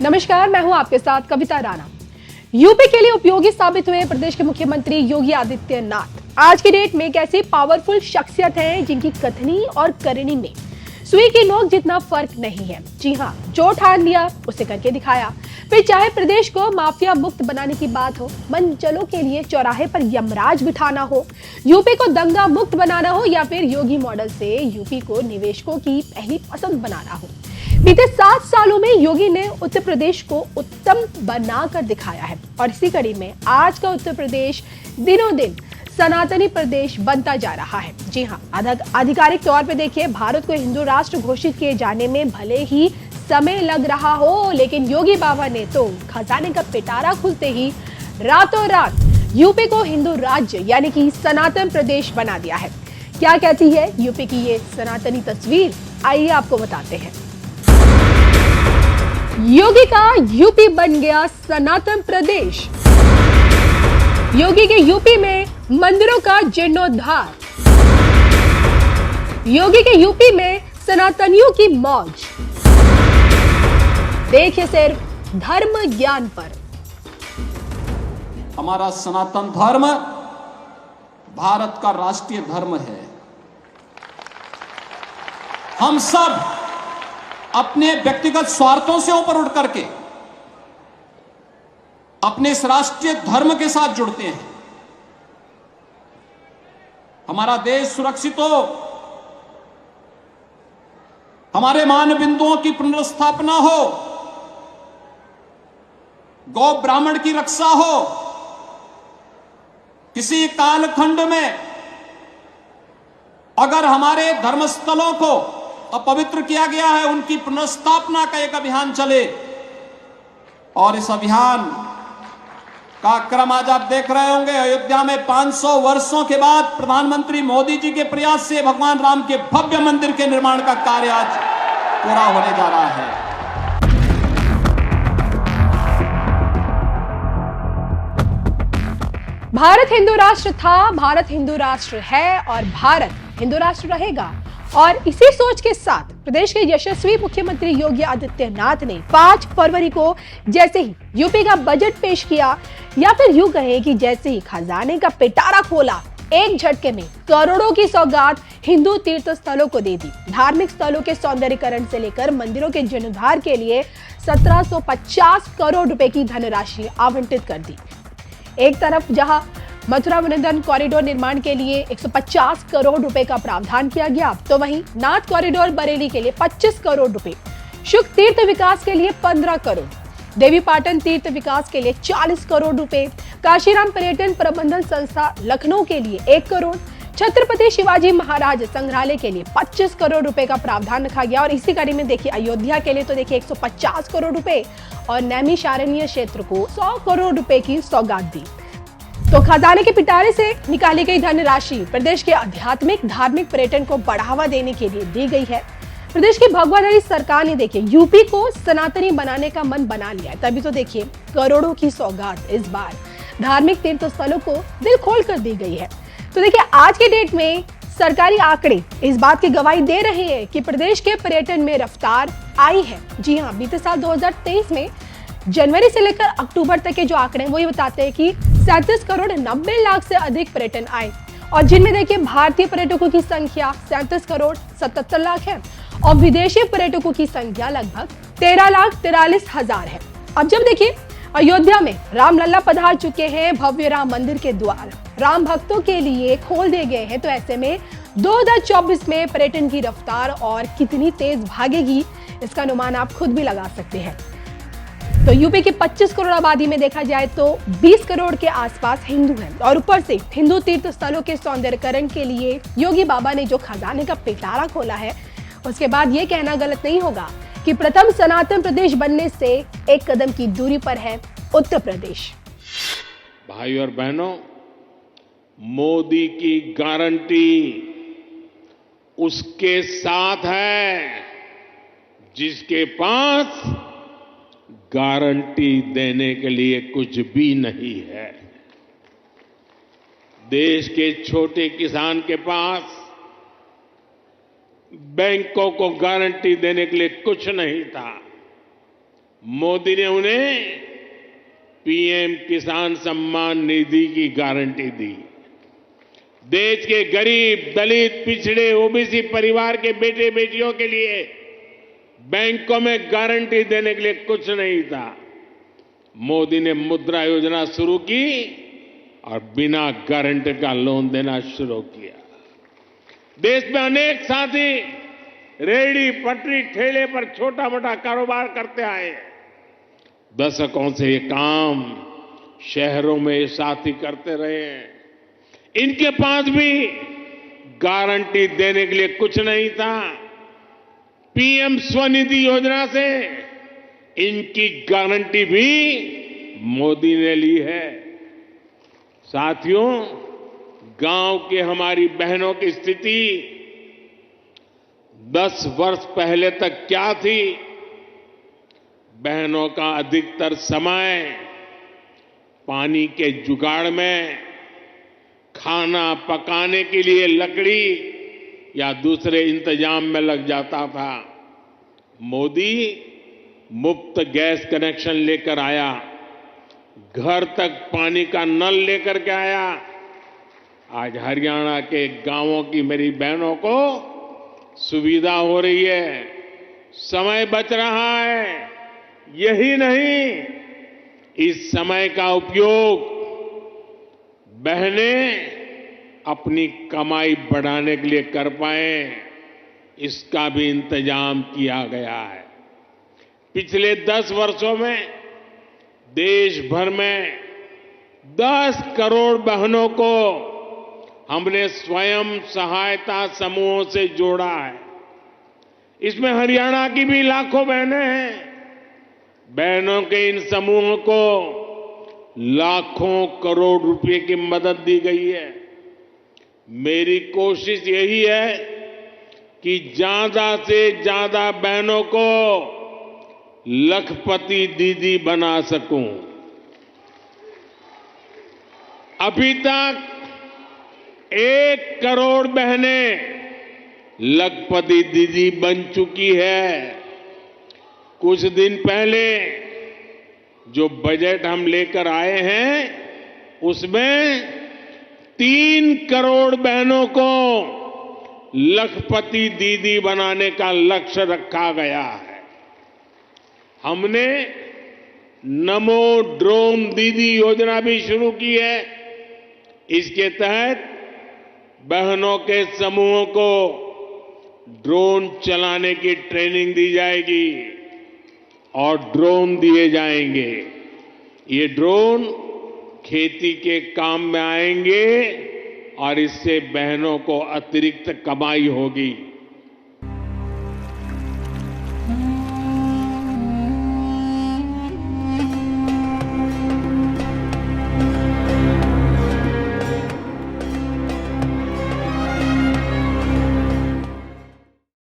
नमस्कार, मैं हूं आपके साथ कविता राणा। यूपी के लिए उपयोगी साबित हुए प्रदेश के मुख्यमंत्री योगी आदित्यनाथ आज की डेट में एक ऐसी पावरफुल शख्सियत है जिनकी कथनी और करनी में सुई की नोक जितना फर्क नहीं है। जी हां, जो ठान लिया उसे करके दिखाया। फिर चाहे प्रदेश को माफिया मुक्त बनाने की बात हो, मंचलों के लिए चौराहे पर यमराज बिठाना हो, यूपी को दंगा मुक्त बनाना हो या फिर योगी मॉडल से यूपी को निवेशकों की पहली पसंद बनाना हो, बीते 7 सालों में योगी ने उत्तर प्रदेश को उत्तम बनाकर दिखाया है। और इसी कड़ी में आज का उत्तर प्रदेश दिनों दिन सनातनी प्रदेश बनता जा रहा है। जी हाँ, आधिकारिक तौर पे देखिए, भारत को हिंदू राष्ट्र घोषित किए जाने में भले ही समय लग रहा हो, लेकिन योगी बाबा ने तो खजाने का पिटारा खुलते ही रातों रात यूपी को हिंदू राज्य यानी कि सनातन प्रदेश बना दिया है। क्या कहती है यूपी की ये सनातनी तस्वीर, आइए आपको बताते हैं। योगी का यूपी बन गया सनातन प्रदेश। योगी के यूपी में मंदिरों का जीर्णोद्धार। योगी के यूपी में सनातनियों की मौज। देखिए सिर्फ धर्म ज्ञान पर। हमारा सनातन धर्म भारत का राष्ट्रीय धर्म है। हम सब अपने व्यक्तिगत स्वार्थों से ऊपर उठ करके अपने इस राष्ट्रीय धर्म के साथ जुड़ते हैं। हमारा देश सुरक्षित हो, हमारे मान बिंदुओं की पुनर्स्थापना हो, गौ ब्राह्मण की रक्षा हो, किसी कालखंड में अगर हमारे धर्मस्थलों को अपवित्र किया गया है, उनकी पुनर्स्थापना का एक अभियान चले। और इस अभियान का क्रम आज आप देख रहे होंगे। अयोध्या में 500 वर्षों के बाद प्रधानमंत्री मोदी जी के प्रयास से भगवान राम के भव्य मंदिर के निर्माण का कार्य आज पूरा होने जा रहा है। भारत हिंदू राष्ट्र था, भारत हिंदू राष्ट्र है और भारत हिंदू राष्ट्र रहेगा। और इसी सोच के साथ प्रदेश के यशस्वी मुख्यमंत्री योगी आदित्यनाथ ने 5 फरवरी को जैसे ही यूपी का बजट पेश किया, या फिर यूं कहें कि जैसे ही खजाने का पिटारा खोला, एक झटके में करोड़ों की सौगात हिंदू तीर्थ स्थलों को दे दी। धार्मिक स्थलों के सौंदर्यीकरण से लेकर मंदिरों के जीर्णोद्धार के लिए 1750 करोड़ रुपए की धनराशि आवंटित कर दी। एक तरफ जहां मथुरा वृंदावन कॉरिडोर निर्माण के लिए 150 करोड़ रुपए का प्रावधान किया गया, तो वहीं नाथ कॉरिडोर बरेली के लिए 25 करोड़ रुपए, शुक तीर्थ विकास के लिए 15 करोड़, देवी पाटन तीर्थ विकास के लिए 40 करोड़ रुपए, काशीराम पर्यटन प्रबंधन संस्था लखनऊ के लिए 1 करोड़, छत्रपति शिवाजी महाराज संग्रहालय के लिए 25 करोड़ रुपए का प्रावधान रखा गया। और इसी कड़ी में देखिए, अयोध्या के लिए तो देखिए 150 करोड़ रुपए और नैमिषारण्य क्षेत्र को 100 करोड़ रुपए की सौगात दी। तो खजाने के पिटारे से निकाली गई धनराशि प्रदेश के आध्यात्मिक धार्मिक पर्यटन को बढ़ावा देने के लिए दी गई है। प्रदेश की भगवाधारी सरकार ने देखिए यूपी को सनातनी बनाने का मन बना लिया है, तभी तो देखिए करोड़ों की सौगात इस बार धार्मिक तीर्थ स्थलों को दिल खोल कर दी गई है। तो देखिए, आज के डेट में सरकारी आंकड़े इस बात की गवाही दे रहे हैं कि प्रदेश के पर्यटन में रफ्तार आई है। जी हाँ, बीते साल 2023 में जनवरी से लेकर अक्टूबर तक के जो आंकड़े हैं वो ये बताते हैं कि 37 करोड़ 90 लाख से अधिक पर्यटन आए, और जिनमें देखिए भारतीय पर्यटकों की संख्या 37 करोड़ 77 लाख है और विदेशी पर्यटकों की संख्या लगभग 13 लाख 43 हजार है। अब जब देखिए अयोध्या में रामलला पधार चुके हैं, भव्य राम मंदिर के द्वार राम भक्तों के लिए खोल दिए गए हैं, तो ऐसे में 2024 में पर्यटन की रफ्तार और कितनी तेज भागेगी, इसका अनुमान आप खुद भी लगा सकते हैं। तो यूपी की 25 करोड़ आबादी में देखा जाए तो 20 करोड़ के आसपास हिंदू हैं, और ऊपर से हिंदू तीर्थ स्थलों के सौंदर्यीकरण के लिए योगी बाबा ने जो खजाने का पिटारा खोला है, उसके बाद ये कहना गलत नहीं होगा कि प्रथम सनातन प्रदेश बनने से एक कदम की दूरी पर है उत्तर प्रदेश। भाई और बहनों, मोदी की गारंटी उसके साथ है जिसके पास गारंटी देने के लिए कुछ भी नहीं है। देश के छोटे किसान के पास बैंकों को गारंटी देने के लिए कुछ नहीं था। मोदी ने उन्हें पीएम किसान सम्मान निधि की गारंटी दी। देश के गरीब, दलित, पिछड़े, ओबीसी परिवार के बेटे बेटियों के लिए बैंकों में गारंटी देने के लिए कुछ नहीं था। मोदी ने मुद्रा योजना शुरू की और बिना गारंटी का लोन देना शुरू किया। देश में अनेक साथी रेहड़ी, पटरी, ठेले पर छोटा मोटा कारोबार करते आए। दशकों से ये काम शहरों में ये साथी करते रहे हैं। इनके पास भी गारंटी देने के लिए कुछ नहीं था। पीएम स्वनिधि योजना से इनकी गारंटी भी मोदी ने ली है। साथियों, गांव की हमारी बहनों की स्थिति 10 वर्ष पहले तक क्या थी? बहनों का अधिकतर समय पानी के जुगाड़ में, खाना पकाने के लिए लकड़ी या दूसरे इंतजाम में लग जाता था। मोदी मुफ्त गैस कनेक्शन लेकर आया, घर तक पानी का नल लेकर के आया। आज हरियाणा के गांवों की मेरी बहनों को सुविधा हो रही है, समय बच रहा है। यही नहीं, इस समय का उपयोग बहनें अपनी कमाई बढ़ाने के लिए कर पाए, इसका भी इंतजाम किया गया है। पिछले 10 वर्षों में देश भर में 10 करोड़ बहनों को हमने स्वयं सहायता समूहों से जोड़ा है। इसमें हरियाणा की भी लाखों बहनें हैं। बहनों के इन समूहों को लाखों करोड़ रुपए की मदद दी गई है। मेरी कोशिश यही है कि ज्यादा से ज्यादा बहनों को लखपति दीदी बना सकूं। अभी तक 1 करोड़ बहनें लखपति दीदी बन चुकी है। कुछ दिन पहले जो बजट हम लेकर आए हैं, उसमें 3 करोड़ बहनों को लखपति दीदी बनाने का लक्ष्य रखा गया है। हमने नमो ड्रोन दीदी योजना भी शुरू की है। इसके तहत बहनों के समूहों को ड्रोन चलाने की ट्रेनिंग दी जाएगी और ड्रोन दिए जाएंगे। ये ड्रोन खेती के काम में आएंगे और इससे बहनों को अतिरिक्त कमाई होगी।